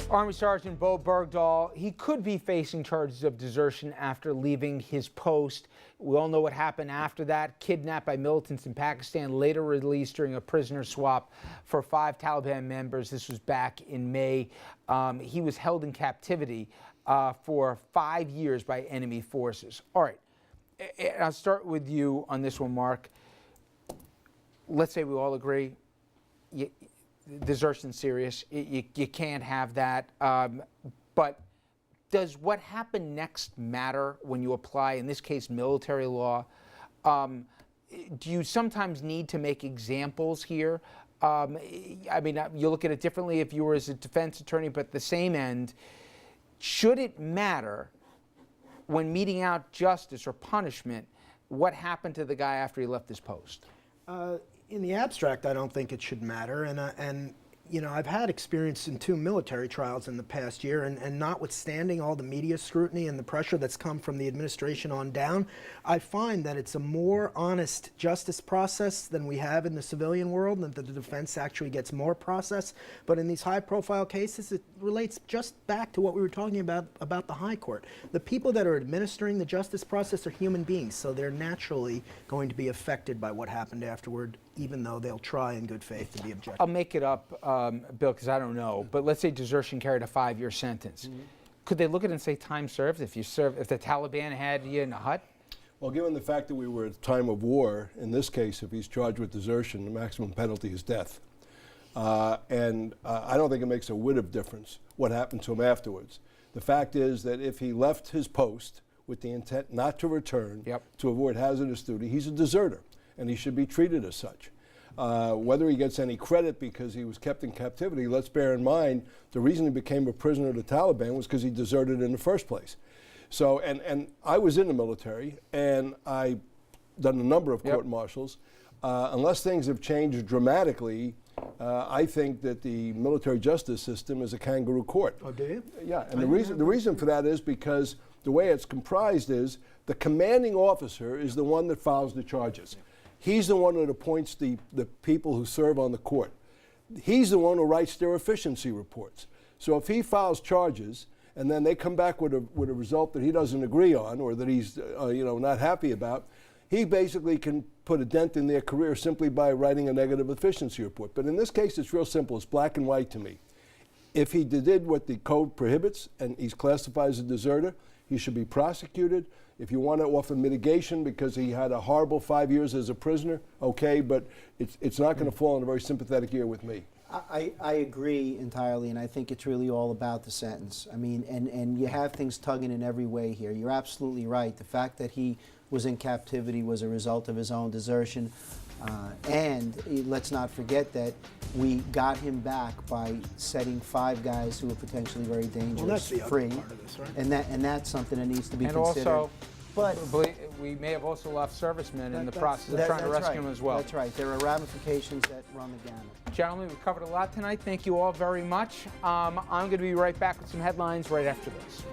Army Sergeant Bowe Bergdahl, he could be facing charges of desertion after leaving his post. We all know what happened after that. Kidnapped by militants in Pakistan, later released during a prisoner swap for 5 Taliban members. This was back in May. He was held in captivity for 5 years by enemy forces. All right, I'll start with you on this one, Mark. Let's say we all agree. Desertion serious. You can't have that. But does what happened next matter when you apply, in this case, military law? Do you sometimes need to make examples here? I mean, you look at it differently if you were as a defense attorney, but at the same end, should it matter when meting out justice or punishment what happened to the guy after he left his post? In the abstract, I don't think it should matter, and you know, I've had experience in 2 military trials in the past year, and notwithstanding all the media scrutiny and the pressure that's come from the administration on down, I find that it's a more honest justice process than we have in the civilian world, and that the defense actually gets more process. But in these high-profile cases, it relates just back to what we were talking about the High Court. The people that are administering the justice process are human beings, so they're naturally going to be affected by what happened afterward, even though they'll try in good faith to be objective. I'll make it up, Bill, because I don't know. But let's say desertion carried a 5-year sentence. Mm-hmm. Could they look at it and say time served if the Taliban had you in a hut? Well, given the fact that we were at a time of war, in this case, if he's charged with desertion, the maximum penalty is death. I don't think it makes a whit of difference what happened to him afterwards. The fact is that if he left his post with the intent not to return to avoid hazardous duty, he's a deserter, and he should be treated as such. Whether he gets any credit because he was kept in captivity, let's bear in mind the reason he became a prisoner of the Taliban was because he deserted in the first place. So, and I was in the military, and I've done a number of court-martials. Unless things have changed dramatically, I think that the military justice system is a kangaroo court. Oh, do you? Yeah, and the reason for that is because the way it's comprised is the commanding officer is the one that files the charges. He's the one that appoints the people who serve on the court. He's the one who writes their efficiency reports. So if he files charges and then they come back with a result that he doesn't agree on or that he's not happy about, he basically can put a dent in their career simply by writing a negative efficiency report. But in this case, it's real simple. It's black and white to me. If he did what the code prohibits and he's classified as a deserter, he should be prosecuted. If you want to offer mitigation because he had a horrible 5 years as a prisoner, okay, but it's not going to fall in a very sympathetic ear with me. I agree entirely, and I think it's really all about the sentence. I mean, and you have things tugging in every way here. You're absolutely right. The fact that he was in captivity was a result of his own desertion. And let's not forget that we got him back by setting 5 guys who were potentially very dangerous free. Part of this, right? And that's something that needs to be considered. And also, but we may have also lost servicemen in the process of trying to rescue them as well. That's right. There are ramifications that run the gamut. Gentlemen, we've covered a lot tonight. Thank you all very much. I'm going to be right back with some headlines right after this.